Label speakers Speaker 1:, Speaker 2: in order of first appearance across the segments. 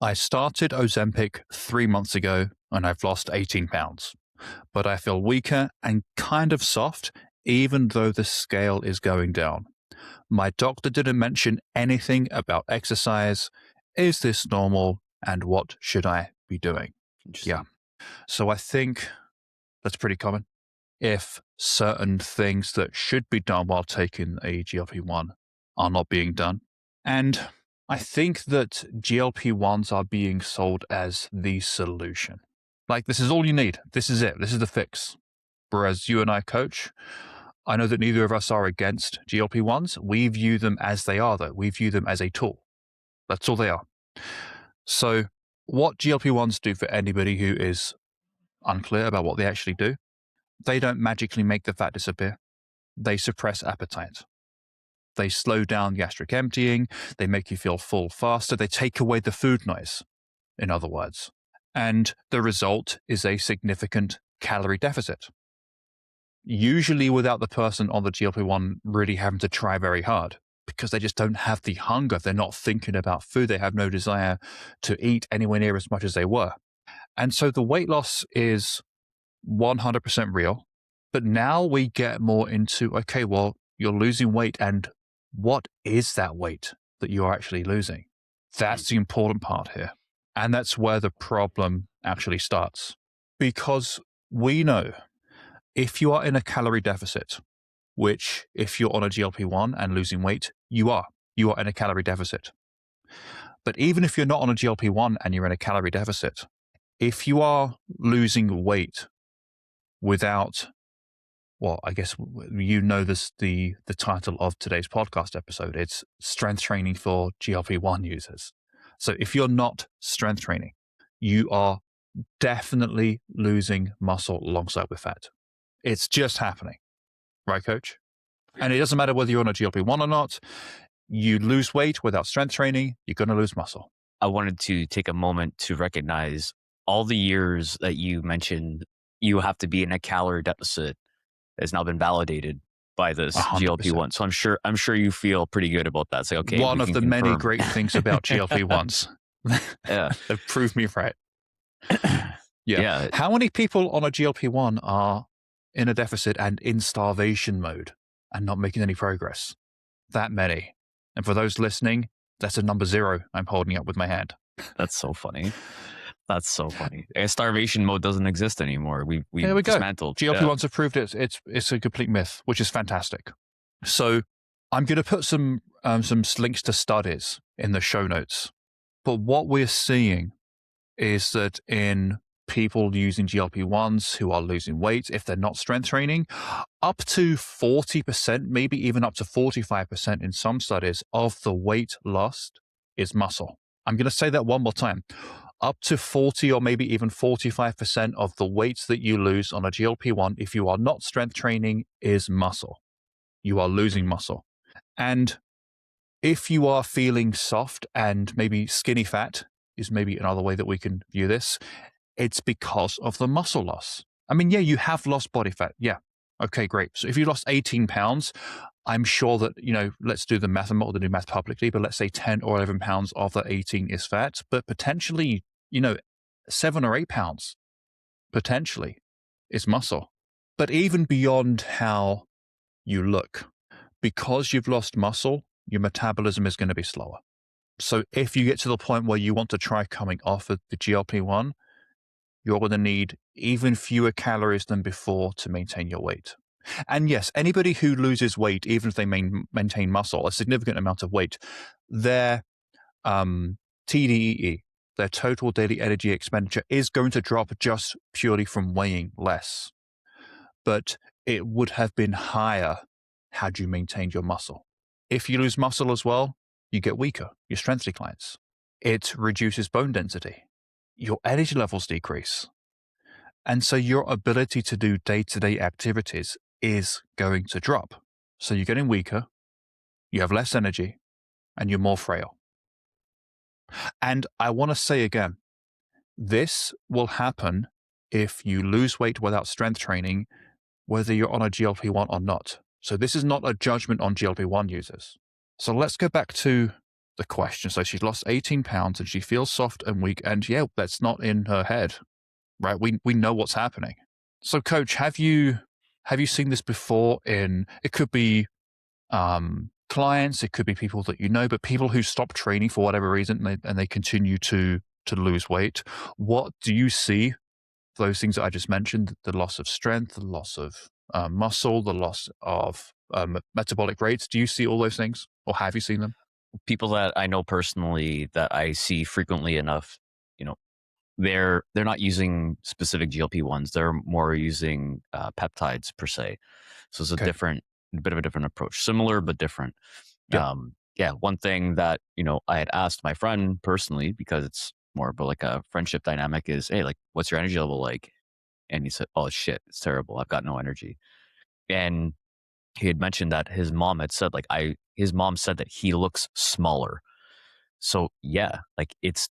Speaker 1: I started Ozempic 3 months ago and I've lost 18 pounds, but I feel weaker and kind of soft, even though the scale is going down. My doctor didn't mention anything about exercise. Is this normal? And what should I be doing? Yeah. So I think that's pretty common. If certain things that should be done while taking a GLP-1 are not being done. And I think that GLP-1s are being sold as the solution. Like, this is all you need. This is it. This is the fix. Whereas you and I, Coach, I know that neither of us are against GLP-1s. We view them as they are, though. We view them as a tool. That's all they are. So what GLP-1s do for anybody who is unclear about what they actually do, they don't magically make the fat disappear. They suppress appetite. They slow down gastric emptying. They make you feel full faster. They take away the food noise, in other words. And the result is a significant calorie deficit. Usually without the person on the GLP-1 really having to try very hard, because they just don't have the hunger. They're not thinking about food. They have no desire to eat anywhere near as much as they were. And so the weight loss is 100% real. But now we get more into, okay, well, you're losing weight, and what is that weight that you're actually losing? That's the important part here. And that's where the problem actually starts. Because we know if you are in a calorie deficit, which if you're on a GLP-1 and losing weight, you are in a calorie deficit. But even if you're not on a GLP-1 and you're in a calorie deficit, if you are losing weight without, well, I guess you know this, the title of today's podcast episode, it's strength training for GLP-1 users. So if you're not strength training, you are definitely losing muscle alongside with fat. It's just happening. Right, Coach? And it doesn't matter whether you're on a GLP-1 or not. You lose weight without strength training, you're going to lose muscle.
Speaker 2: I wanted to take a moment to recognize all the years that you mentioned you have to be in a calorie deficit has now been validated by this
Speaker 1: 100%.
Speaker 2: GLP-1. So I'm sure you feel pretty good about that. It's like, okay,
Speaker 1: one of the many great things about GLP-1s.
Speaker 2: Yeah.
Speaker 1: They've proved me right. Yeah. How many people on a GLP-1 are in a deficit and in starvation mode and not making any progress? That many. And for those listening, that's a number 0 I'm holding up with my hand.
Speaker 2: That's so funny. That's so funny. Starvation mode doesn't exist anymore. We dismantled.
Speaker 1: GLP-1s have proved it's a complete myth, which is fantastic. So I'm going to put some links to studies in the show notes. But what we're seeing is that in people using GLP-1s who are losing weight, if they're not strength training, up to 40%, maybe even up to 45% in some studies of the weight lost is muscle. I'm going to say that one more time. Up to 40 or maybe even 45% of the weight that you lose on a GLP-1, if you are not strength training, is muscle. You are losing muscle. And if you are feeling soft and maybe skinny fat is maybe another way that we can view this, it's because of the muscle loss. I mean, yeah, you have lost body fat. Yeah. Okay, great. So if you lost 18 pounds, I'm sure that, let's do the math. I'm not going to do math publicly, but let's say 10 or 11 pounds of the 18 is fat, but potentially, 7 or 8 pounds potentially is muscle. But even beyond how you look, because you've lost muscle, your metabolism is going to be slower. So if you get to the point where you want to try coming off of the GLP-1, you're going to need even fewer calories than before to maintain your weight. And yes, anybody who loses weight, even if they maintain muscle, a significant amount of weight, their TDEE, their total daily energy expenditure, is going to drop just purely from weighing less. But it would have been higher had you maintained your muscle. If you lose muscle as well, you get weaker, your strength declines. It reduces bone density. Your energy levels decrease. And so your ability to do day-to-day activities is going to drop. So you're getting weaker, you have less energy, and you're more frail. And I want to say again, this will happen if you lose weight without strength training, whether you're on a GLP-1 or not. So this is not a judgment on GLP-1 users. So let's go back to the question. So she's lost 18 pounds and she feels soft and weak. And yeah, that's not in her head, right? We know what's happening. So, coach, have you seen this before? It could be clients, it could be people that you know, but people who stop training for whatever reason and they continue to lose weight. What do you see? Those things that I just mentioned: the loss of strength, the loss of muscle, the loss of metabolic rates. Do you see all those things, or have you seen them?
Speaker 2: People that I know personally that I see frequently enough, you know, they're not using specific GLP-1s. They're more using peptides per se. So it's
Speaker 1: Okay.
Speaker 2: a bit of a different approach, similar but different.
Speaker 1: Yeah.
Speaker 2: Yeah, one thing that I had asked my friend personally, because it's more of like a friendship dynamic, is, hey, like, what's your energy level like? And he said, oh shit, it's terrible. I've got no energy. And he had mentioned that his mom had said, like, his mom said that he looks smaller. So yeah, like, it's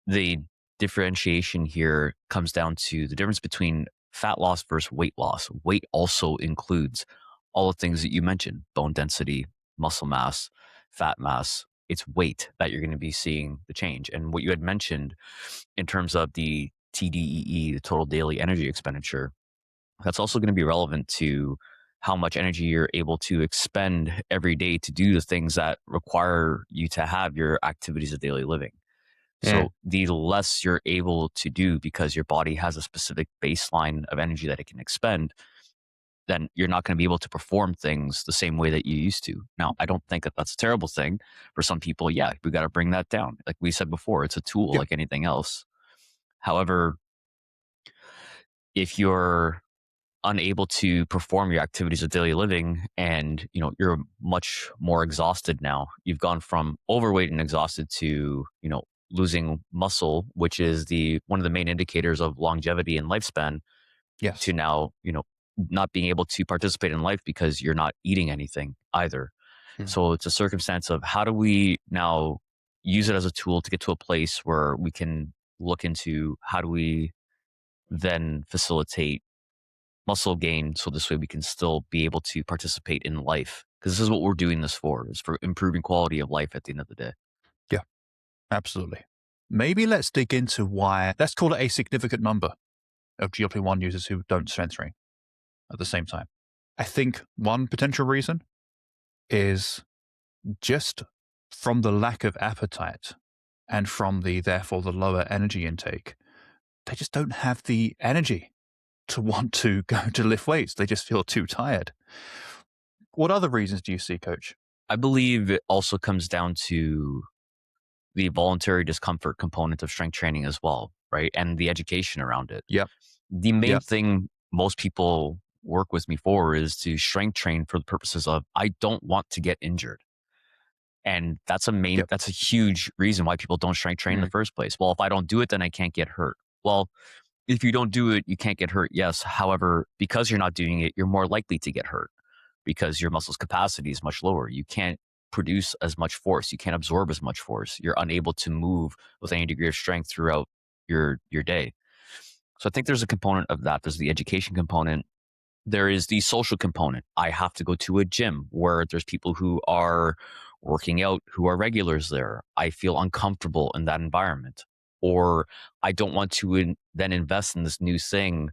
Speaker 2: the differentiation here comes down to the difference between fat loss versus weight loss. Weight also includes all the things that you mentioned: bone density, muscle mass, fat mass. It's weight that you're going to be seeing the change. And what you had mentioned in terms of the TDEE, the total daily energy expenditure, that's also going to be relevant to how much energy you're able to expend every day to do the things that require you to have your activities of daily living.
Speaker 3: Mm.
Speaker 2: So the less you're able to do because your body has a specific baseline of energy that it can expend, then you're not going to be able to perform things the same way that you used to. Now, I don't think that that's a terrible thing. For some people, yeah, we got to bring that down. Like we said before, it's a tool
Speaker 1: Yeah.
Speaker 2: like anything else. However, if you're unable to perform your activities of daily living and you're much more exhausted now, you've gone from overweight and exhausted to losing muscle, which is the one of the main indicators of longevity and lifespan,
Speaker 1: Yes.
Speaker 2: to now not being able to participate in life because you're not eating anything either.
Speaker 3: Mm.
Speaker 2: So it's a circumstance of how do we now use it as a tool to get to a place where we can look into how do we then facilitate muscle gain, so this way we can still be able to participate in life, because this is what we're doing this for, is for improving quality of life at the end of the day.
Speaker 1: Yeah. Absolutely. Maybe let's dig into why. Let's call it a significant number of GLP-1 users who don't strength train at the same time. I think one potential reason is just from the lack of appetite and from therefore the lower energy intake. They just don't have the energy to want to go to lift weights. They just feel too tired. What other reasons do you see, coach?
Speaker 2: I believe it also comes down to the voluntary discomfort component of strength training as well, right? And the education around it.
Speaker 1: Yep.
Speaker 2: The main
Speaker 1: Yep.
Speaker 2: thing most people work with me for is to strength train for the purposes of, I don't want to get injured. And
Speaker 1: Yep.
Speaker 2: that's a huge reason why people don't strength train in the
Speaker 3: Mm.
Speaker 2: first place. Well, if I don't do it, then I can't get hurt. Well, if you don't do it, you can't get hurt. Yes. However, because you're not doing it, you're more likely to get hurt because your muscle's capacity is much lower. You can't produce as much force. You can't absorb as much force. You're unable to move with any degree of strength throughout your day. So I think there's a component of that. There's the education component. There is the social component. I have to go to a gym where there's people who are working out, who are regulars there. I feel uncomfortable in that environment. Or I don't want to then invest in this new thing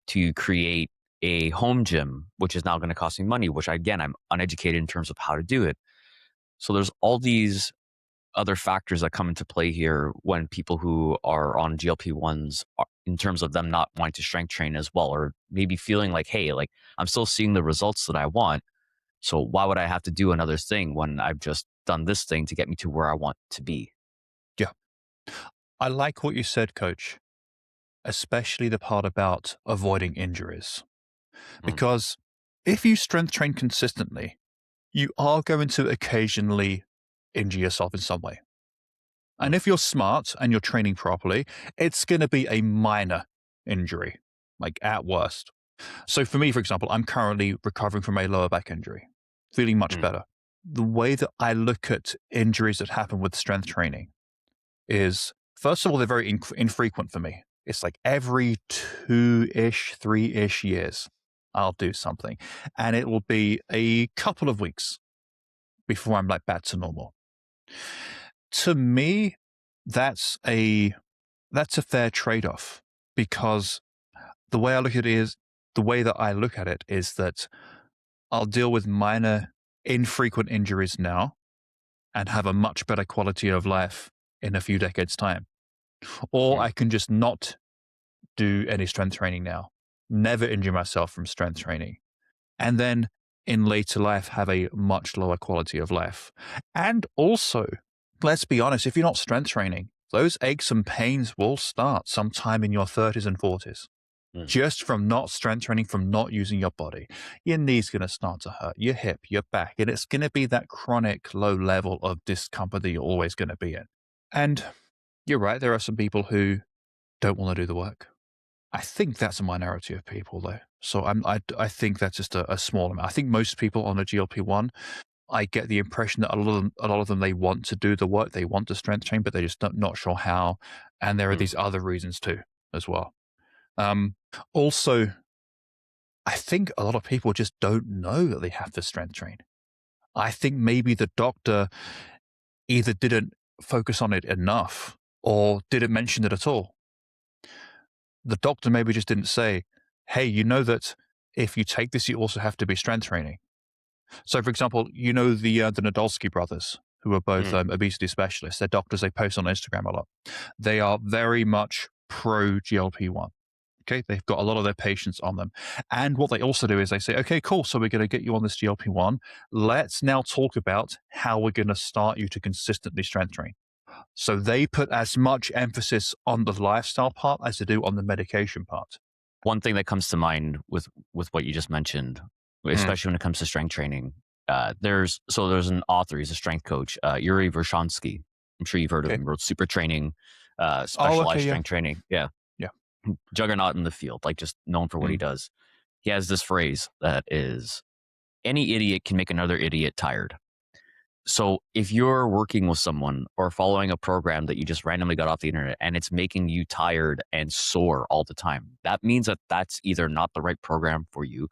Speaker 2: to create a home gym, which is now going to cost me money, which again, I'm uneducated in terms of how to do it. So there's all these other factors that come into play here when people who are on GLP-1s, in terms of them not wanting to strength train as well, or maybe feeling like, hey, like, I'm still seeing the results that I want. So why would I have to do another thing when I've just done this thing to get me to where I want to be?
Speaker 1: Yeah. I like what you said, coach, especially the part about avoiding injuries.
Speaker 2: Mm,
Speaker 1: Because if you strength train consistently, you are going to occasionally injure yourself in some way.
Speaker 2: mm,
Speaker 1: And if you're smart and you're training properly, it's going to be a minor injury, like at worst. So for me, for example, I'm currently recovering from a lower back injury, feeling much
Speaker 2: mm,
Speaker 1: better. The way that I look at injuries that happen with strength training is, first of all, they're very infrequent for me. It's like every 2-ish, 3-ish years, I'll do something. And it will be a couple of weeks before I'm like back to normal. To me, that's a fair trade-off, because the way that I look at it is that I'll deal with minor infrequent injuries now and have a much better quality of life in a few decades time. Or
Speaker 2: Mm.
Speaker 1: I can just not do any strength training now, never injure myself from strength training, and then in later life have a much lower quality of life. And also, let's be honest, if you're not strength training, those aches and pains will start sometime in your 30s and 40s.
Speaker 2: Mm.
Speaker 1: Just from not strength training, from not using your body. Your knee's going to start to hurt, your hip, your back, and it's going to be that chronic low level of discomfort that you're always going to be in. And you're right, there are some people who don't want to do the work. I think that's a minority of people, though. So I think that's just a small amount. I think most people on a GLP-1, I get the impression that a lot of them, they want to do the work, they want to strength train, but they're just not sure how. And there are
Speaker 2: Mm.
Speaker 1: these other reasons too, as well. Also, I think a lot of people just don't know that they have to strength train. I think maybe the doctor either didn't focus on it enough or didn't mention it at all. The doctor maybe just didn't say, hey, you know that if you take this, you also have to be strength training. So, for example, you know the Nadolsky brothers, who are both
Speaker 2: Mm.
Speaker 1: obesity specialists. They're doctors. They post on Instagram a lot. They are very much pro GLP-1. Okay, they've got a lot of their patients on them. And what they also do is they say, okay, cool. So we're going to get you on this GLP-1. Let's now talk about how we're going to start you to consistently strength train. So they put as much emphasis on the lifestyle part as they do on the medication part.
Speaker 2: One thing that comes to mind with what you just mentioned, especially when it comes to strength training, there's an author, he's a strength coach, Yuri Vershansky. I'm sure you've heard of
Speaker 1: Okay.
Speaker 2: him. Wrote Super Training,
Speaker 1: Oh,
Speaker 2: specialized
Speaker 1: okay, yeah.
Speaker 2: strength training. Yeah,
Speaker 1: Yeah.
Speaker 2: juggernaut in the field, like just known for what he does. He has this phrase that is, "Any idiot can make another idiot tired." So if you're working with someone or following a program that you just randomly got off the internet and it's making you tired and sore all the time, that means that that's either not the right program for you,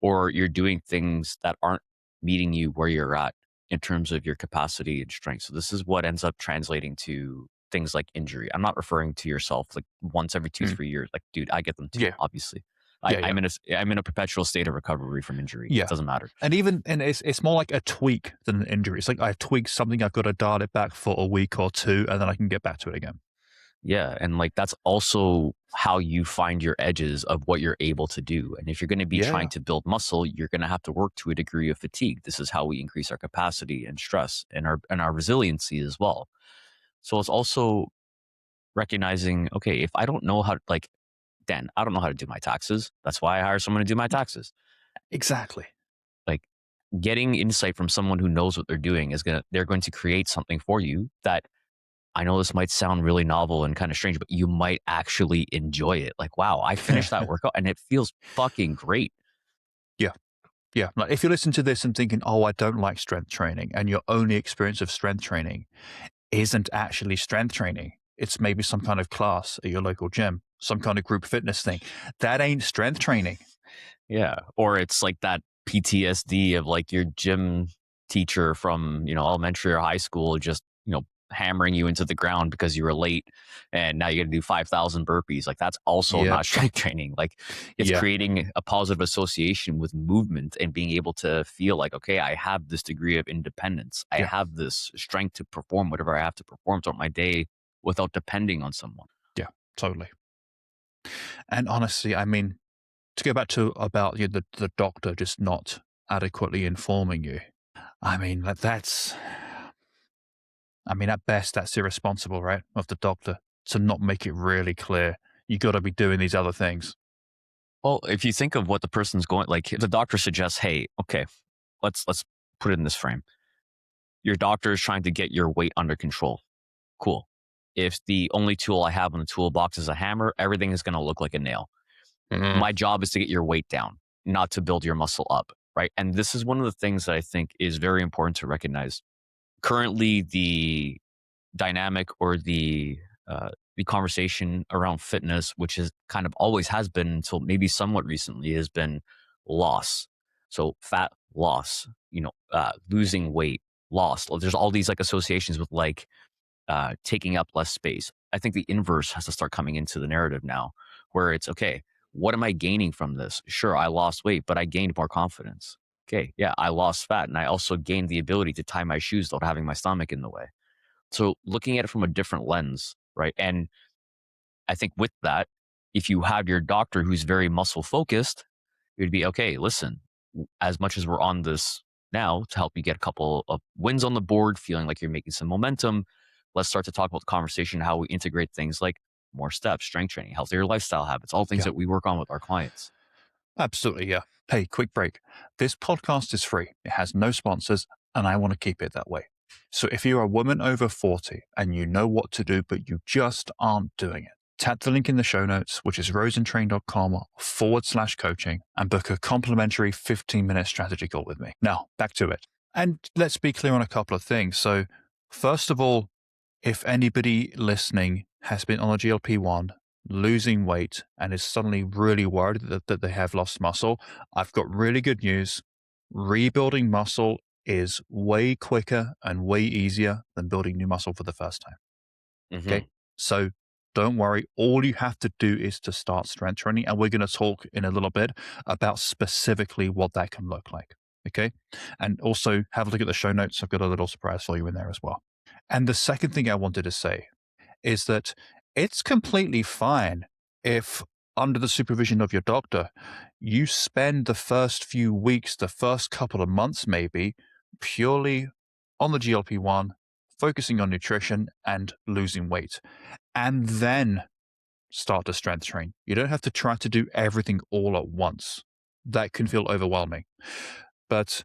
Speaker 2: or you're doing things that aren't meeting you where you're at in terms of your capacity and strength. So this is what ends up translating to things like injury. I'm not referring to yourself like once every 2,
Speaker 1: Mm.
Speaker 2: 3 years. Like, dude, I get them too,
Speaker 1: Yeah.
Speaker 2: obviously.
Speaker 1: Yeah,
Speaker 2: I'm in a perpetual state of recovery from injury.
Speaker 1: yeah.
Speaker 2: It doesn't matter.
Speaker 1: And it's more like a tweak than an injury. It's like I tweaked something, I've got to dial it back for a week or two, and then I can get back to it again.
Speaker 2: Yeah. And like that's also how you find your edges of what you're able to do. And if you're going to be
Speaker 1: Yeah.
Speaker 2: trying to build muscle, you're going to have to work to a degree of fatigue. This is how we increase our capacity and stress and our resiliency as well. So it's also recognizing, okay, if I don't know how to, like, Dan, I don't know how to do my taxes. That's why I hire someone to do my taxes.
Speaker 1: Exactly.
Speaker 2: Like getting insight from someone who knows what they're doing they're going to create something for you that I know this might sound really novel and kind of strange, but you might actually enjoy it. Like, wow, I finished that workout and it feels fucking great.
Speaker 1: Yeah. Yeah. Like if you listen to this and thinking, oh, I don't like strength training, and your only experience of strength training isn't actually strength training, it's maybe some kind of class at your local gym, some kind of group fitness thing. That ain't strength training.
Speaker 2: Yeah. Or it's like that PTSD of like your gym teacher from, elementary or high school just, hammering you into the ground because you were late and now you got to do 5,000 burpees. Like that's also
Speaker 1: Yep.
Speaker 2: not strength training. Like it's
Speaker 1: Yeah.
Speaker 2: creating a positive association with movement and being able to feel like, okay, I have this degree of independence. I
Speaker 1: Yeah.
Speaker 2: have this strength to perform whatever I have to perform throughout my day without depending on someone.
Speaker 1: Yeah. Totally. And honestly, I mean, to go back to about the doctor just not adequately informing you, I mean, at best, that's irresponsible, right? Of the doctor to not make it really clear. You got to be doing these other things.
Speaker 2: Well, if you think of what the person's going, like the doctor suggests, hey, okay, let's put it in this frame. Your doctor is trying to get your weight under control. Cool. If the only tool I have in the toolbox is a hammer, everything is going to look like a nail. My job is to get your weight down, not to build your muscle up, right? And this is one of the things that I think is very important to recognize. Currently, the dynamic or the conversation around fitness, which is kind of always has been until maybe somewhat recently, has been loss. So fat loss, losing weight, loss. There's all these like associations with like taking up less space. I think the inverse has to start coming into the narrative now, where it's okay, what am I gaining from this? Sure, I lost weight, but I gained more confidence. Okay, yeah, I lost fat and I also gained the ability to tie my shoes without having my stomach in the way. So looking at it from a different lens, right? And I think with that, if you have your doctor who's very muscle focused, it would be okay, listen, as much as we're on this now to help you get a couple of wins on the board, feeling like you're making some momentum, let's start to talk about the conversation, how we integrate things like more steps, strength training, healthier lifestyle habits, all things
Speaker 1: Yeah,
Speaker 2: that we work on with our clients.
Speaker 1: absolutely. Yeah. Hey, quick break. This podcast is free. It has no sponsors, and I want to keep it that way. So if you're a woman over 40 and you know what to do, but you just aren't doing it, tap the link in the show notes, which is rosentrain.com/coaching, and book a complimentary 15-minute strategy call with me. Now, back to it. And let's be clear on a couple of things. So, first of all, if anybody listening has been on a GLP-1, losing weight, and is suddenly really worried that they have lost muscle, I've got really good news. Rebuilding muscle is way quicker and way easier than building new muscle for the first time.
Speaker 2: Hmm.
Speaker 1: Okay. So don't worry. All you have to do is to start strength training. And we're going to talk in a little bit about specifically what that can look like. Okay. And also have a look at the show notes. I've got a little surprise for you in there as well. And the second thing I wanted to say is that it's completely fine if, under the supervision of your doctor, you spend the first few weeks, the first couple of months maybe, purely on the GLP-1, focusing on nutrition and losing weight, and then start to strength train. You don't have to try to do everything all at once. That can feel overwhelming. But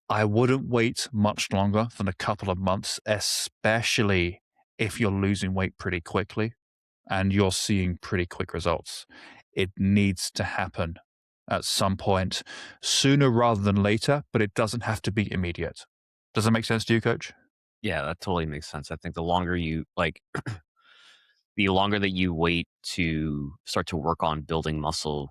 Speaker 1: I wouldn't wait much longer than a couple of months, especially if you're losing weight pretty quickly and you're seeing pretty quick results. It needs to happen at some point sooner rather than later, but it doesn't have to be immediate. Does that make sense to you, coach?
Speaker 2: Yeah, that totally makes sense. I think the longer you like, the longer that you wait to start to work on building muscle,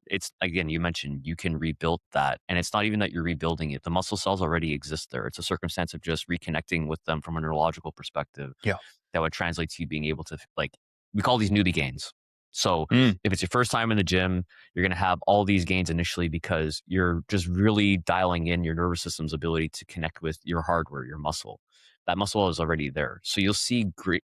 Speaker 2: it's again, you mentioned you can rebuild that. And it's not even that you're rebuilding it. The muscle cells already exist there. It's a circumstance of just reconnecting with them from a neurological perspective
Speaker 1: Yeah.
Speaker 2: that would translate to you being able to like we call these newbie gains. So
Speaker 1: Mm,
Speaker 2: if it's your first time in the gym, you're gonna have all these gains initially because you're just really dialing in your nervous system's ability to connect with your hardware, your muscle. That muscle is already there. So you'll see great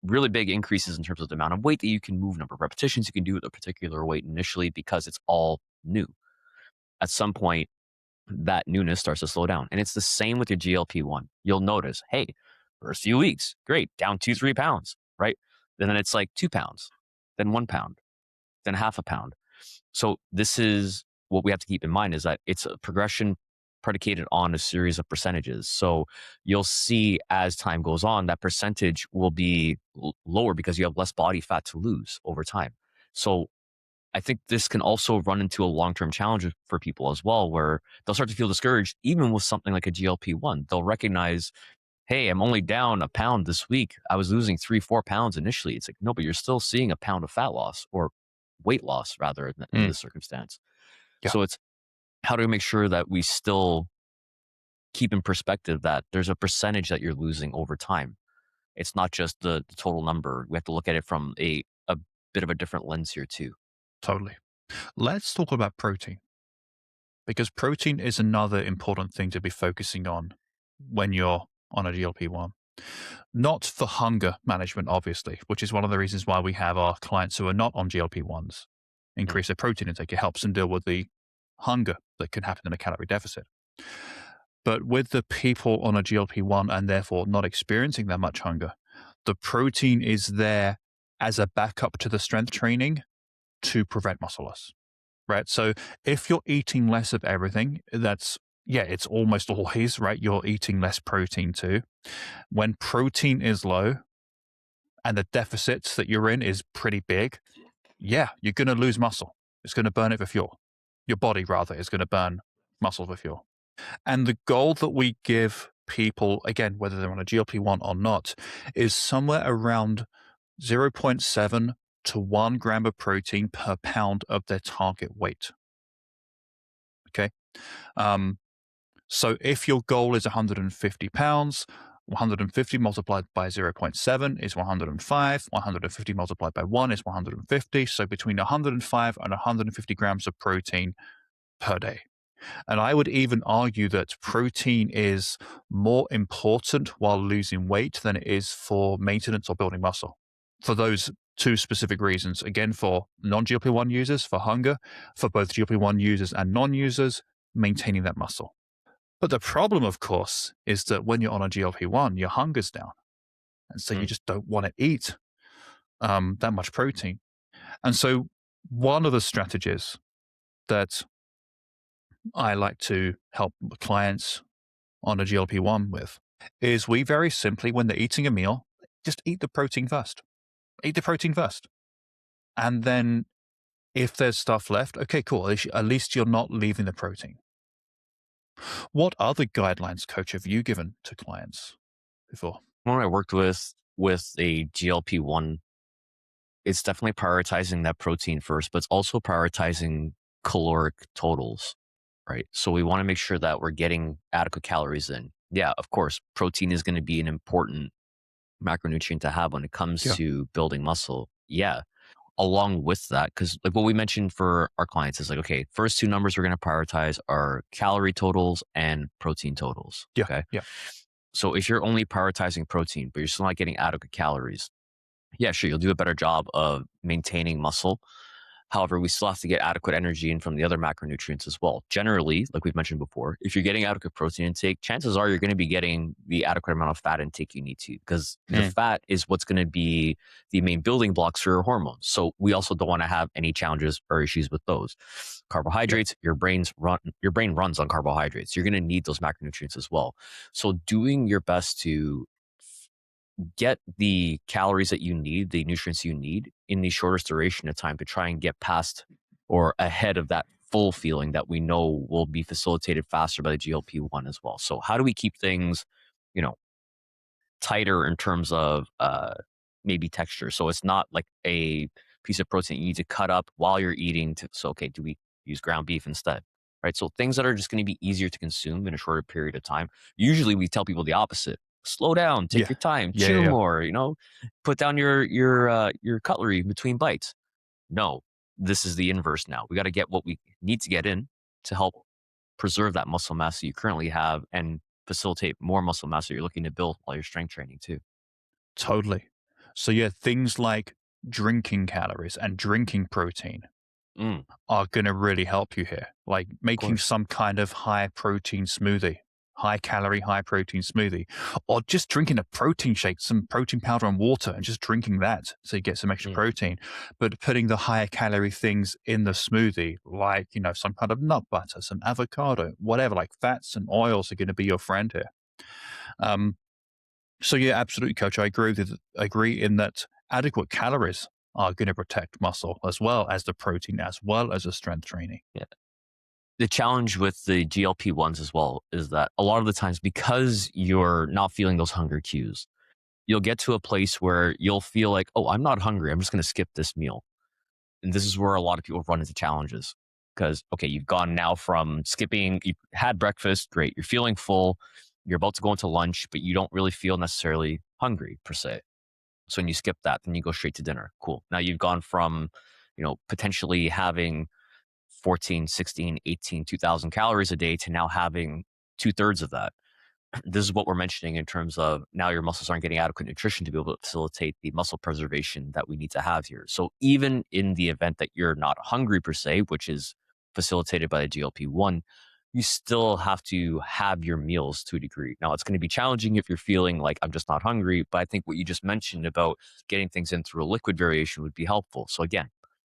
Speaker 2: really big increases in terms of the amount of weight that you can move, number of repetitions you can do with a particular weight initially because it's all new. At some point, that newness starts to slow down. And it's the same with your GLP-1. You'll notice, hey, first few weeks, great, down 2, 3 pounds, right? And then it's like 2 pounds, then 1 pound, then half a pound. So this is what we have to keep in mind is that it's a progression predicated on a series of percentages. So you'll see as time goes on, that percentage will be lower because you have less body fat to lose over time. So I think this can also run into a long-term challenge for people as well, where they'll start to feel discouraged, even with something like a GLP-1. They'll recognize, hey, I'm only down a pound this week. I was losing 3, 4 pounds initially. It's like, no, but you're still seeing a pound of fat loss or weight loss rather in
Speaker 1: mm,
Speaker 2: this circumstance.
Speaker 1: yeah,
Speaker 2: So it's how do we make sure that we still keep in perspective that there's a percentage that you're losing over time. It's not just the total number. We have to look at it from a bit of a different lens here too.
Speaker 1: totally. Let's talk about protein because protein is another important thing to be focusing on when you're on a GLP-1. Not for hunger management, obviously, which is one of the reasons why we have our clients who are not on GLP-1s
Speaker 2: Mm.
Speaker 1: increase their protein intake. It helps them deal with the hunger that can happen in a calorie deficit. But with the people on a GLP-1 and therefore not experiencing that much hunger, the protein is there as a backup to the strength training to prevent muscle loss, right? So if you're eating less of everything, it's almost always, right? You're eating less protein too. When protein is low and the deficits that you're in is pretty big, yeah, you're going to lose muscle. It's going to burn it for fuel. Your body, rather, is going to burn muscle for fuel. And the goal that we give people, again, whether they're on a GLP-1 or not, is somewhere around zero point 0.7 to 1 gram of protein per pound of their target weight. Okay. Um, so if your goal is 150 pounds, 150 multiplied by 0.7 is 105. 150 multiplied by 1 is 150. So between 105 and 150 grams of protein per day. And I would even argue that protein is more important while losing weight than it is for maintenance or building muscle. For those two specific reasons. Again, for non-GLP-1 users, for hunger, for both GLP-1 users and non-users, maintaining that muscle. But the problem, of course, is that when you're on a GLP-1, your hunger's down. And so you just don't want to eat that much protein. And so one of the strategies that I like to help clients on a GLP-1 with is we very simply, when they're eating a meal, just eat the protein first. Eat the protein first. And then if there's stuff left, okay, cool. At least you're not leaving the protein. What other guidelines, coach, have you given to clients before?
Speaker 2: When I worked with a GLP-1, it's definitely prioritizing that protein first, but it's also prioritizing caloric totals, right? So we want to make sure that we're getting adequate calories in. Yeah, of course, protein is going to be an important macronutrient to have when it comes to building muscle. Yeah. Along with that, because like what we mentioned for our clients is like, okay, first two numbers we're going to prioritize are calorie totals and protein totals.
Speaker 1: Yeah.
Speaker 2: Okay.
Speaker 1: Yeah.
Speaker 2: So if you're only prioritizing protein, but you're still not getting adequate calories, yeah, sure, you'll do a better job of maintaining muscle. However, we still have to get adequate energy in from the other macronutrients as well. Generally, like we've mentioned before, if you're getting adequate protein intake, chances are you're going to be getting the adequate amount of fat intake you need to, because the fat is what's going to be the main building blocks for your hormones. So we also don't want to have any challenges or issues with those. Carbohydrates, your brain runs on carbohydrates. You're going to need those macronutrients as well. So doing your best to get the calories that you need, the nutrients you need in the shortest duration of time to try and get past or ahead of that full feeling that we know will be facilitated faster by the GLP-1 as well. So how do we keep things, tighter in terms of maybe texture? So it's not like a piece of protein you need to cut up while you're eating. Okay, do we use ground beef instead? Right. So things that are just going to be easier to consume in a shorter period of time. Usually we tell people the opposite. Slow down, take your time, chew more, put down your cutlery between bites. No, this is the inverse now. We got to get what we need to get in to help preserve that muscle mass that you currently have and facilitate more muscle mass that you're looking to build while you're strength training too.
Speaker 1: Totally. So yeah, things like drinking calories and drinking protein are going to really help you here. Like making some kind of high protein smoothie, high calorie, high protein smoothie, or just drinking a protein shake, some protein powder and water, and just drinking that so you get some extra protein. But putting the higher calorie things in the smoothie, like, some kind of nut butter, some avocado, whatever, like fats and oils are going to be your friend here. So yeah, absolutely, coach. I agree in that adequate calories are going to protect muscle as well as the protein, as well as the strength training.
Speaker 2: Yeah. The challenge with the GLP-1s as well is that a lot of the times, because you're not feeling those hunger cues, you'll get to a place where you'll feel like, oh, I'm not hungry. I'm just going to skip this meal. And this is where a lot of people run into challenges because, okay, you've gone now from skipping, you've had breakfast, great. You're feeling full. You're about to go into lunch, but you don't really feel necessarily hungry per se. So when you skip that, then you go straight to dinner. Cool. Now you've gone from, potentially having 14, 16, 18, 2,000 calories a day to now having 2/3 of that. This is what we're mentioning in terms of now your muscles aren't getting adequate nutrition to be able to facilitate the muscle preservation that we need to have here. So even in the event that you're not hungry per se, which is facilitated by the GLP-1, you still have to have your meals to a degree. Now, it's going to be challenging if you're feeling like I'm just not hungry, but I think what you just mentioned about getting things in through a liquid variation would be helpful. So again,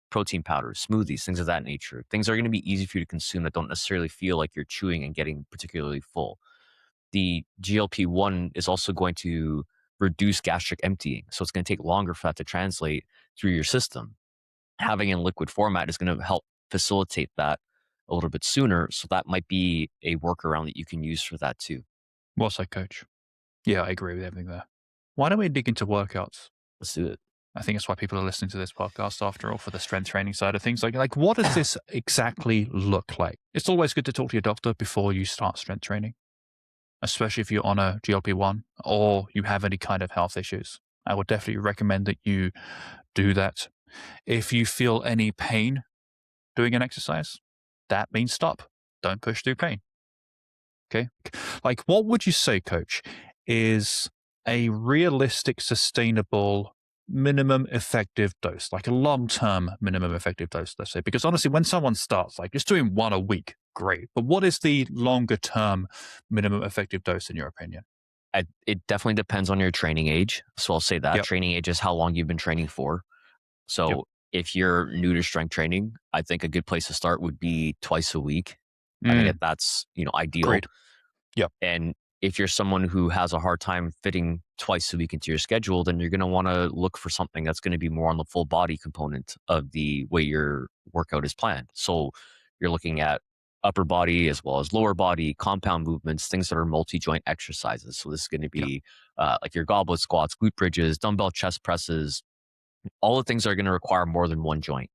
Speaker 2: protein powders, smoothies, things of that nature. Things are going to be easy for you to consume that don't necessarily feel like you're chewing and getting particularly full. The GLP-1 is also going to reduce gastric emptying. So it's going to take longer for that to translate through your system. Having it in liquid format is going to help facilitate that a little bit sooner. So that might be a workaround that you can use for that too.
Speaker 1: Well said, coach. Yeah, I agree with everything there. Why don't we dig into workouts?
Speaker 2: Let's do it.
Speaker 1: I think that's why people are listening to this podcast after all, for the strength training side of things. Like what does this exactly look like? It's always good to talk to your doctor before you start strength training. especially if you're on a GLP-1 or you have any kind of health issues. I would definitely recommend that you do that. If you feel any pain doing an exercise, that means stop. Don't push through pain. Okay. Like, what would you say, coach, is a realistic, sustainable minimum effective dose, like a long term minimum effective dose, let's say? Because honestly, when someone starts, like just doing one a week, great. But what is the longer term minimum effective dose, in your opinion?
Speaker 2: It definitely depends on your training age. So I'll say that
Speaker 1: Yep.
Speaker 2: training age is how long you've been training for.
Speaker 1: Yep.
Speaker 2: So if you're new to strength training, I think a good place to start would be twice a week. I think
Speaker 1: Mm,
Speaker 2: that's, ideal.
Speaker 1: agreed. Yep.
Speaker 2: And if you're someone who has a hard time fitting twice a week into your schedule, then you're going to want to look for something that's going to be more on the full body component of the way your workout is planned. So you're looking at upper body as well as lower body, compound movements, things that are multi joint exercises. So this is going to
Speaker 1: Yep.
Speaker 2: be like your goblet squats, glute bridges, dumbbell chest presses, all the things that are going to require more than one joint.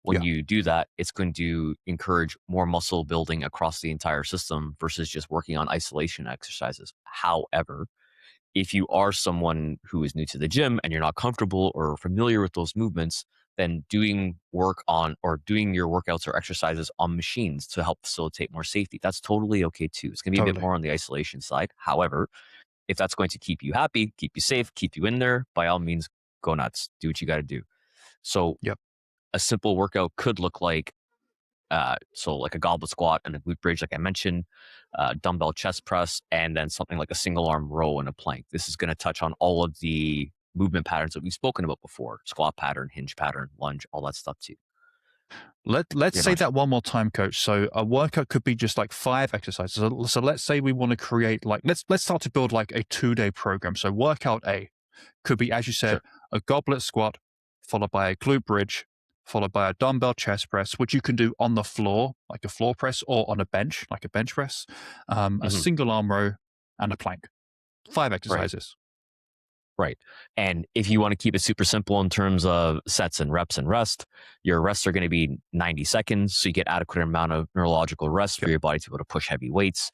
Speaker 2: When
Speaker 1: Yeah.
Speaker 2: you do that, it's going to encourage more muscle building across the entire system versus just working on isolation exercises. However, if you are someone who is new to the gym and you're not comfortable or familiar with those movements, then doing work on or doing your workouts or exercises on machines to help facilitate more safety, that's totally okay too. It's going to be a bit
Speaker 1: Totally.
Speaker 2: more on the isolation side. However, if that's going to keep you happy, keep you safe, keep you in there, by all means, go nuts. Do what you got to do. So
Speaker 1: Yep.
Speaker 2: a simple workout could look like like a goblet squat and a glute bridge, like I mentioned, dumbbell chest press, and then something like a single arm row and a plank. This is going to touch on all of the movement patterns that we've spoken about before: squat pattern, hinge pattern, lunge, all that stuff too.
Speaker 1: Let's
Speaker 2: Pretty
Speaker 1: say
Speaker 2: much.
Speaker 1: that one more time, coach. So a workout could be just like 5 exercises. So let's say we want to create like let's start to build like a 2-day program. So workout A could be, as you said,
Speaker 2: Sure.
Speaker 1: a goblet squat, followed by a glute bridge, followed by a dumbbell chest press, which you can do on the floor, like a floor press, or on a bench, like a bench press, a
Speaker 2: Hmm.
Speaker 1: single arm row, and a plank. Five
Speaker 2: Right.
Speaker 1: exercises.
Speaker 2: Right. And if you want to keep it super simple in terms of sets and reps and rest, your rests are going to be 90 seconds. So you get adequate amount of neurological rest for
Speaker 1: Yep.
Speaker 2: your body to be able to push heavy weights.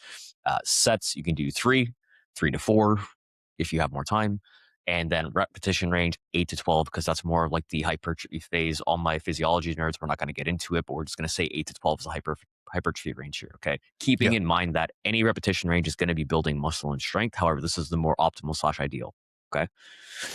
Speaker 2: Sets, you can do three to four if you have more time. And then repetition range 8 to 12, because that's more of like the hypertrophy phase. All my physiology nerds, we're not going to get into it, but we're just going to say 8 to 12 is the hypertrophy range here. Okay. Keeping
Speaker 1: Yep.
Speaker 2: in mind that any repetition range is going to be building muscle and strength. However, this is the more optimal / ideal. Okay.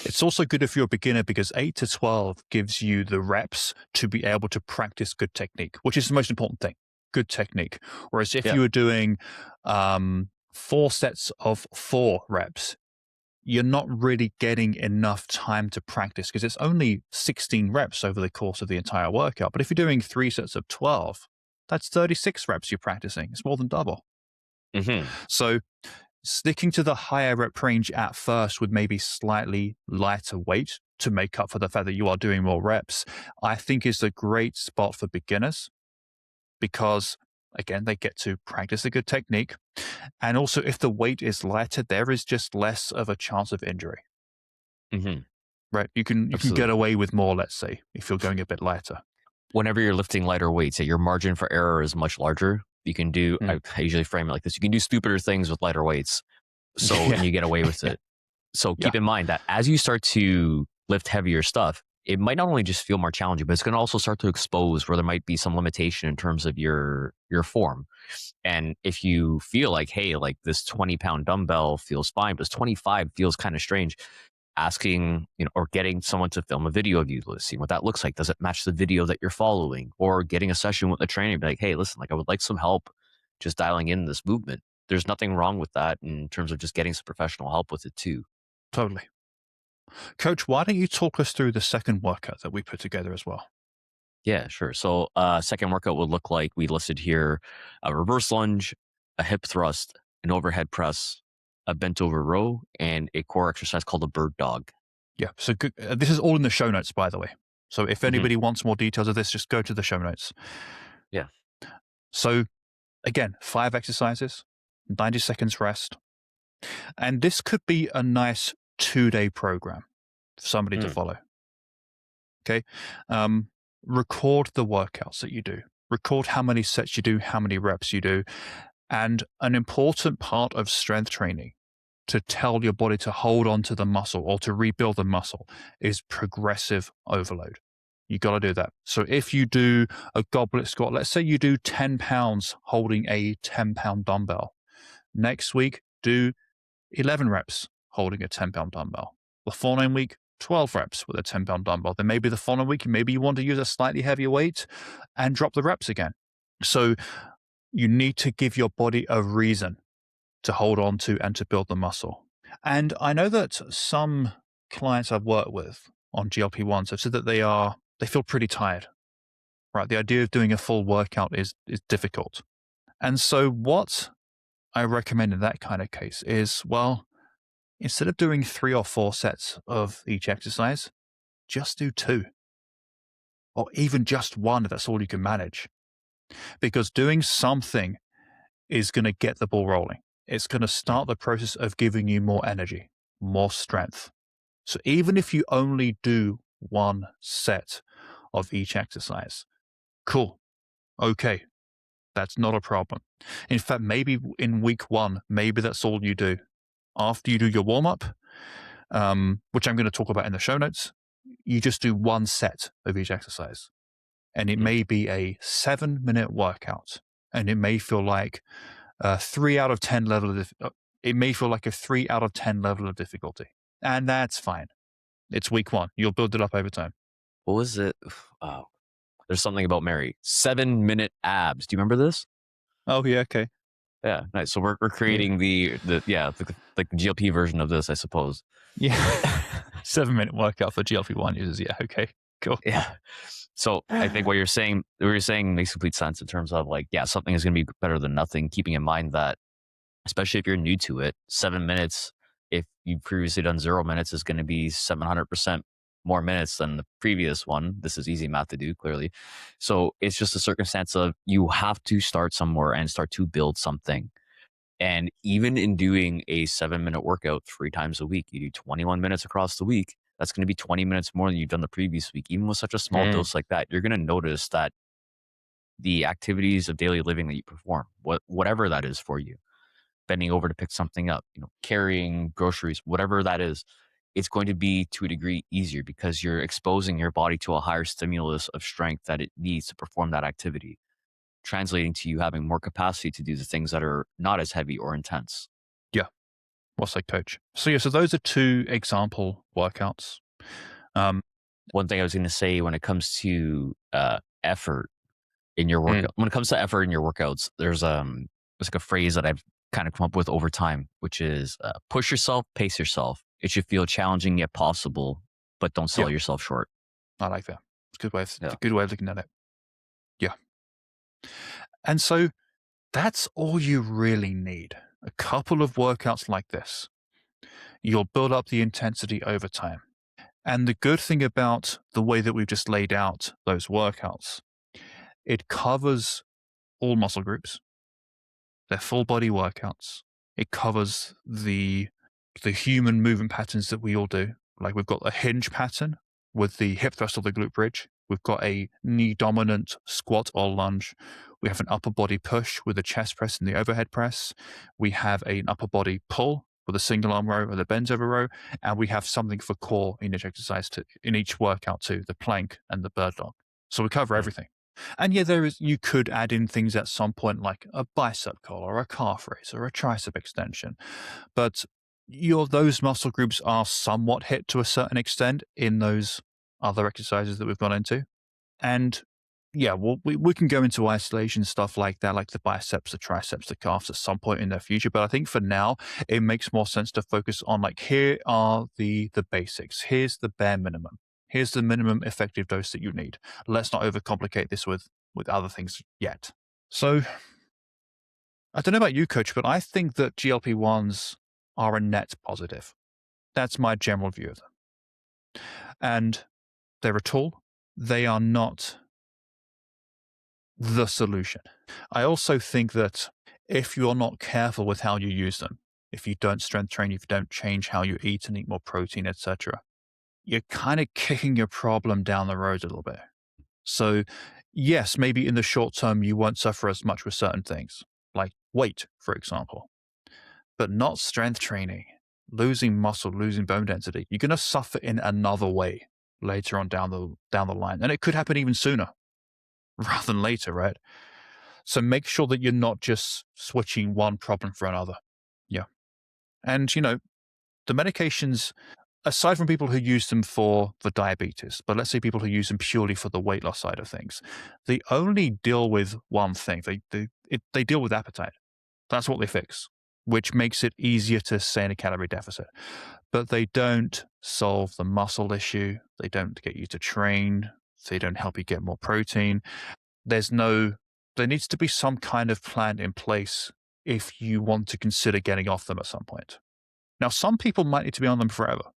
Speaker 1: It's also good if you're a beginner because 8 to 12 gives you the reps to be able to practice good technique, which is the most important thing. Good technique. Whereas if
Speaker 2: Yeah.
Speaker 1: you were doing 4 sets of 4 reps, you're not really getting enough time to practice because it's only 16 reps over the course of the entire workout. But if you're doing 3 sets of 12, that's 36 reps you're practicing. It's more than double.
Speaker 2: Hmm.
Speaker 1: So sticking to the higher rep range at first with maybe slightly lighter weight to make up for the fact that you are doing more reps, I think is a great spot for beginners because, again, they get to practice a good technique. And also, if the weight is lighter, there is just less of a chance of injury,
Speaker 2: Hmm.
Speaker 1: right? You can get
Speaker 2: Absolutely.
Speaker 1: away with more, let's say, if you're going a bit lighter.
Speaker 2: Whenever you're lifting lighter weights, your margin for error is much larger. You can do,
Speaker 1: Mm.
Speaker 2: I usually frame it like this: you can do stupider things with lighter weights. So, and
Speaker 1: Yeah.
Speaker 2: you get away with
Speaker 1: Yeah.
Speaker 2: it. So
Speaker 1: Yeah.
Speaker 2: keep in mind that as you start to lift heavier stuff, it might not only just feel more challenging, but it's going to also start to expose where there might be some limitation in terms of your form. And if you feel like, hey, like this 20-pound dumbbell feels fine, but this 25 feels kind of strange, asking, or getting someone to film a video of you, seeing what that looks like. Does it match the video that you're following? Or getting a session with a trainer, be like, hey, listen, like I would like some help just dialing in this movement. There's nothing wrong with that in terms of just getting some professional help with it too.
Speaker 1: Totally. Coach, why don't you talk us through the second workout that we put together as well?
Speaker 2: Yeah, sure. So, second workout would look like we listed here: a reverse lunge, a hip thrust, an overhead press, a bent over row, and a core exercise called a bird dog.
Speaker 1: Yeah. So good. This is all in the show notes, by the way. So if
Speaker 2: Hmm.
Speaker 1: anybody wants more details of this, just go to the show notes.
Speaker 2: Yeah.
Speaker 1: So again, 5 exercises, 90 seconds rest. And this could be a nice 2-day program for somebody to
Speaker 2: Mm.
Speaker 1: follow. Okay. Um, record the workouts that you do, record how many sets you do, how many reps you do, And an important part of strength training to tell your body to hold on to the muscle or to rebuild the muscle is progressive overload. You got to do that. So if you do a goblet squat, let's say you do 10 pounds holding a 10-pound dumbbell. Next week, do 11 reps holding a 10-pound dumbbell. The following week, 12 reps with a 10-pound dumbbell. Then maybe the following week, maybe you want to use a slightly heavier weight and drop the reps again. So you need to give your body a reason to hold on to and to build the muscle. And I know that some clients I've worked with on GLP-1s have said that they feel pretty tired, right? The idea of doing a full workout is difficult. And so what I recommend in that kind of case is, well, instead of doing 3 or 4 sets of each exercise, just do 2. Or even just 1 if that's all you can manage. Because doing something is going to get the ball rolling. It's going to start the process of giving you more energy, more strength. So even if you only do 1 set of each exercise, cool. Okay. That's not a problem. In fact, maybe in week 1, maybe that's all you do. After you do your warm-up, which I'm going to talk about in the show notes, you just do 1 set of each exercise. And it may be a 7-minute workout. And it may feel like a 3 out of 10 level of it may feel like a 3 out of 10 level of difficulty. And that's fine. It's week 1. You'll build it up over time.
Speaker 2: What was it? Oh, there's something about Mary. 7-minute abs. Do you remember this?
Speaker 1: Oh, yeah. Okay.
Speaker 2: Yeah, nice. So we're creating the GLP version of this, I suppose.
Speaker 1: Yeah. 7-minute workout for GLP-1 users. Yeah. Okay. Cool.
Speaker 2: Yeah. So I think what you're saying makes complete sense in terms of like, yeah, something is going to be better than nothing. Keeping in mind that, especially if you're new to it, 7 minutes, if you've previously done 0 minutes, is going to be 700% more minutes than the previous one. This is easy math to do, clearly. So it's just a circumstance of you have to start somewhere and start to build something. And even in doing a 7-minute workout 3 times a week, you do 21 minutes across the week. That's going to be 20 minutes more than you've done the previous week. Even with such a small dose like that, you're going to notice that the activities of daily living that you perform, whatever that is for you, bending over to pick something up, carrying groceries, whatever that is, it's going to be to a degree easier because you're exposing your body to a higher stimulus of strength that it needs to perform that activity, translating to you having more capacity to do the things that are not as heavy or intense.
Speaker 1: Yeah. Well said, coach. So so those are 2 example workouts.
Speaker 2: One thing I was going to say when it comes to effort in your workout, when it comes to effort in your workouts, there's like a phrase that I've kind of come up with over time, which is push yourself, pace yourself. It should feel challenging yet possible, but don't sell yourself short.
Speaker 1: I like that. It's a good way of looking at it. Yeah. And so that's all you really need. A couple of workouts like this. You'll build up the intensity over time. And the good thing about the way that we've just laid out those workouts, it covers all muscle groups. They're full body workouts. It covers the human movement patterns that we all do. Like we've got a hinge pattern with the hip thrust of the glute bridge. We've got a knee dominant squat or lunge. We have an upper body push with the chest press and the overhead press. We have an upper body pull with a single arm row or the bends over row. And we have something for core in each exercise in each workout too, the plank and the bird dog. So we cover everything. And yeah, you could add in things at some point like a bicep curl or a calf raise or a tricep extension. But those muscle groups are somewhat hit to a certain extent in those other exercises that we've gone into. And yeah, we can go into isolation stuff like that, like the biceps, the triceps, the calves at some point in the future. But I think for now, it makes more sense to focus on like, here are the basics. Here's the bare minimum. Here's the minimum effective dose that you need. Let's not overcomplicate this with other things yet. So I don't know about you, coach, but I think that GLP-1s are a net positive. That's my general view of them. And they're a tool. They are not the solution. I also think that if you're not careful with how you use them, if you don't strength train, if you don't change how you eat and eat more protein, etc., you're kind of kicking your problem down the road a little bit. So yes, maybe in the short term, you won't suffer as much with certain things, like weight, for example, but not strength training, losing muscle, losing bone density. You're going to suffer in another way later on down the line. And it could happen even sooner rather than later, right? So make sure that you're not just switching one problem for another. Yeah. And, the medications, aside from people who use them for diabetes, but let's say people who use them purely for the weight loss side of things, they only deal with one thing. They deal with appetite. That's what they fix, which makes it easier to stay in a calorie deficit. But they don't solve the muscle issue. They don't get you to train. They don't help you get more protein. There needs to be some kind of plan in place if you want to consider getting off them at some point. Now, some people might need to be on them forever,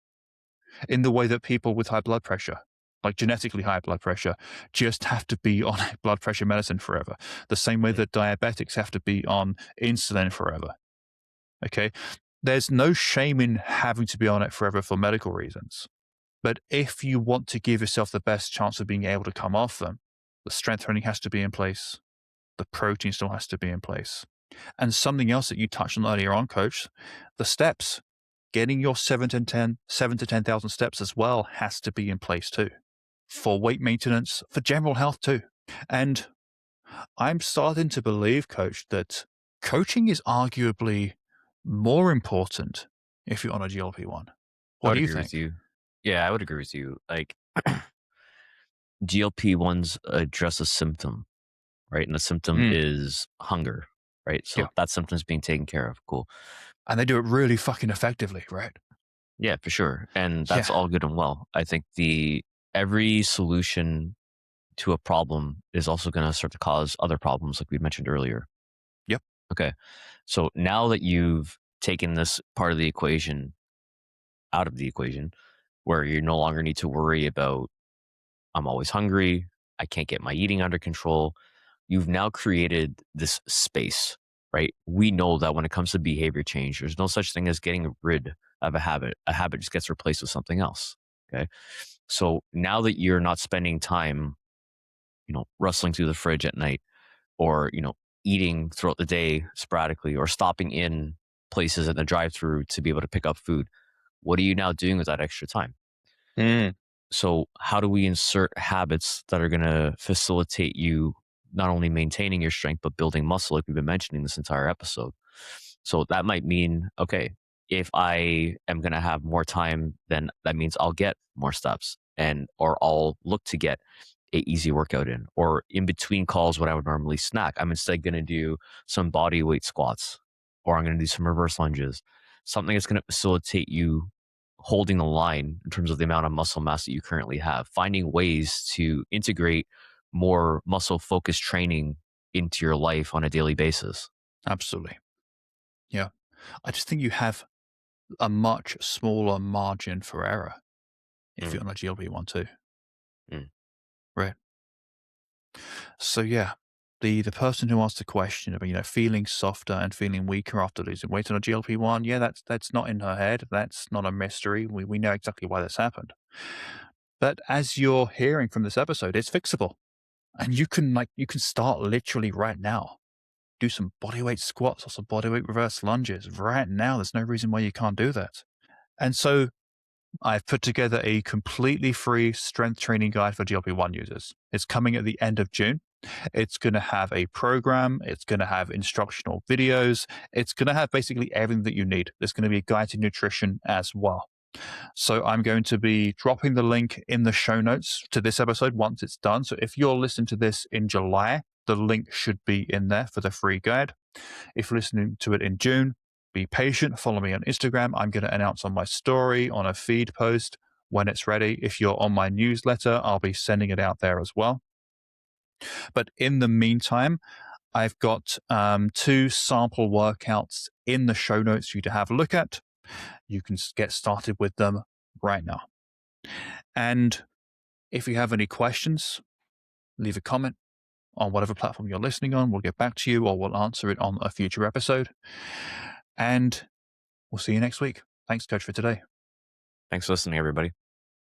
Speaker 1: in the way that people with high blood pressure, like genetically high blood pressure, just have to be on blood pressure medicine forever. The same way that diabetics have to be on insulin forever. Okay. There's no shame in having to be on it forever for medical reasons. But if you want to give yourself the best chance of being able to come off them, the strength training has to be in place. The protein still has to be in place. And something else that you touched on earlier on, Coach, the steps. Getting your 7 to 10,000 steps as well has to be in place too, for weight maintenance, for general health too. And I'm starting to believe, Coach, that coaching is arguably more important if you're on a GLP-1. What do you think?
Speaker 2: With you. Yeah, I would agree with you. Like GLP-1s address a symptom, right? And the symptom is hunger, right? So that symptom's being taken care of. Cool.
Speaker 1: And they do it really fucking effectively, right?
Speaker 2: Yeah, for sure. And that's all good and well. I think every solution to a problem is also going to start to cause other problems, like we mentioned earlier.
Speaker 1: Yep.
Speaker 2: Okay. So now that you've taken this part of the equation out of the equation, where you no longer need to worry about, I'm always hungry, I can't get my eating under control, you've now created this space, right? We know that when it comes to behavior change, there's no such thing as getting rid of a habit. A habit just gets replaced with something else. Okay. So now that you're not spending time, rustling through the fridge at night, or, eating throughout the day sporadically, or stopping in places at the drive-through to be able to pick up food, what are you now doing with that extra time? So how do we insert habits that are going to facilitate you not only maintaining your strength, but building muscle, like we've been mentioning this entire episode? So that might mean, okay, if I am going to have more time, then that means I'll get more steps, or I'll look to get a easy workout in, or in between calls, what I would normally snack, I'm instead going to do some body weight squats, or I'm going to do some reverse lunges, something that's going to facilitate you holding the line in terms of the amount of muscle mass that you currently have, finding ways to integrate more muscle focused training into your life on a daily basis.
Speaker 1: Absolutely. Yeah. I just think you have a much smaller margin for error if you're on a GLP-1 too. Right. So yeah, the person who asked the question about, feeling softer and feeling weaker after losing weight on a GLP-1, yeah, that's not in her head. That's not a mystery. We know exactly why this happened. But as you're hearing from this episode, it's fixable. And you can start literally right now. Do some bodyweight squats or some bodyweight reverse lunges right now. There's no reason why you can't do that. And so I've put together a completely free strength training guide for GLP-1 users. It's coming at the end of June. It's going to have a program. It's going to have instructional videos. It's going to have basically everything that you need. There's going to be a guide to nutrition as well. So I'm going to be dropping the link in the show notes to this episode once it's done. So if you're listening to this in July, the link should be in there for the free guide. If you're listening to it in June, be patient. Follow me on Instagram. I'm going to announce on my story, on a feed post when it's ready. If you're on my newsletter, I'll be sending it out there as well. But in the meantime, I've got 2 sample workouts in the show notes for you to have a look at. You can get started with them right now. And if you have any questions, leave a comment on whatever platform you're listening on. We'll get back to you, or we'll answer it on a future episode. And we'll see you next week. Thanks, Coach, for today.
Speaker 2: Thanks for listening, everybody.